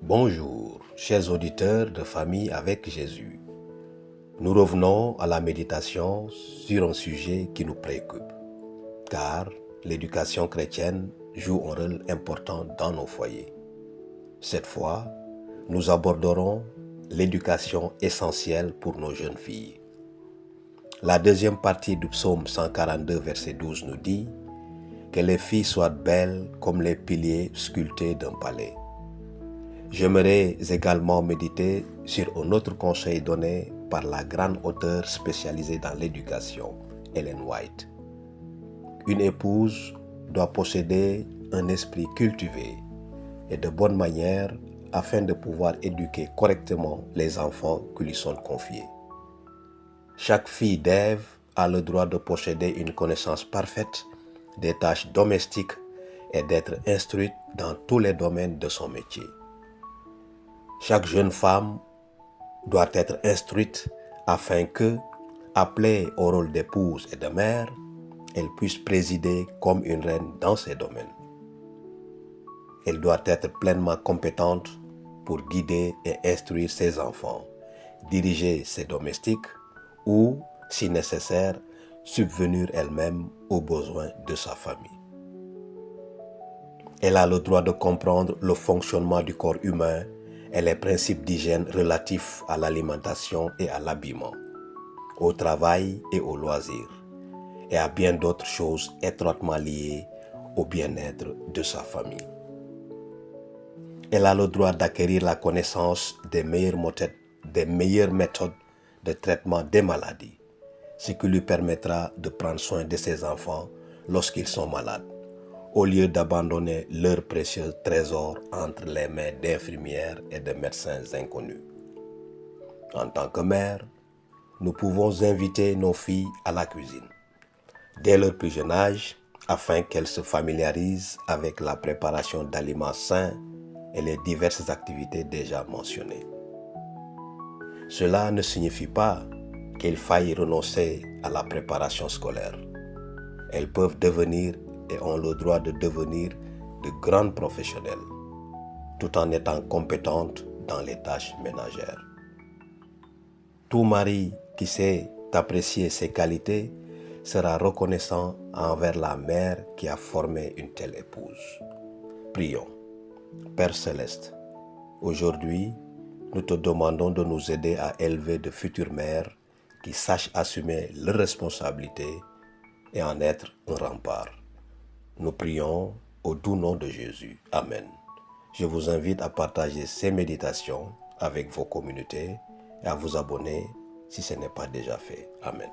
Bonjour, chers auditeurs de Famille avec Jésus. Nous revenons à la méditation sur un sujet qui nous préoccupe, car l'éducation chrétienne joue un rôle important dans nos foyers. Cette fois, nous aborderons l'éducation essentielle pour nos jeunes filles. La deuxième partie du psaume 142, verset 12 nous dit que les filles soient belles comme les piliers sculptés d'un palais. J'aimerais également méditer sur un autre conseil donné par la grande auteure spécialisée dans l'éducation, Ellen White. Une épouse doit posséder un esprit cultivé et de bonnes manières afin de pouvoir éduquer correctement les enfants qui lui sont confiés. Chaque fille d'Ève a le droit de posséder une connaissance parfaite des tâches domestiques et d'être instruite dans tous les domaines de son métier. Chaque jeune femme doit être instruite afin que, appelée au rôle d'épouse et de mère, elle puisse présider comme une reine dans ces domaines. Elle doit être pleinement compétente pour guider et instruire ses enfants, diriger ses domestiques ou, si nécessaire, subvenir elle-même aux besoins de sa famille. Elle a le droit de comprendre le fonctionnement du corps humain et les principes d'hygiène relatifs à l'alimentation et à l'habillement, au travail et aux loisirs, et à bien d'autres choses étroitement liées au bien-être de sa famille. Elle a le droit d'acquérir la connaissance des meilleures méthodes de traitement des maladies, ce qui lui permettra de prendre soin de ses enfants lorsqu'ils sont malades, au lieu d'abandonner leur précieux trésor entre les mains d'infirmières et de médecins inconnus. En tant que mère, nous pouvons inviter nos filles à la cuisine, dès leur plus jeune âge, afin qu'elles se familiarisent avec la préparation d'aliments sains et les diverses activités déjà mentionnées. Cela ne signifie pas qu'il faille renoncer à la préparation scolaire. Elles peuvent devenir et ont le droit de devenir de grandes professionnelles, tout en étant compétentes dans les tâches ménagères. Tout mari qui sait apprécier ses qualités sera reconnaissant envers la mère qui a formé une telle épouse. Prions. Père Céleste, aujourd'hui, nous te demandons de nous aider à élever de futures mères qui sachent assumer leurs responsabilités et en être un rempart. Nous prions au doux nom de Jésus. Amen. Je vous invite à partager ces méditations avec vos communautés et à vous abonner si ce n'est pas déjà fait. Amen.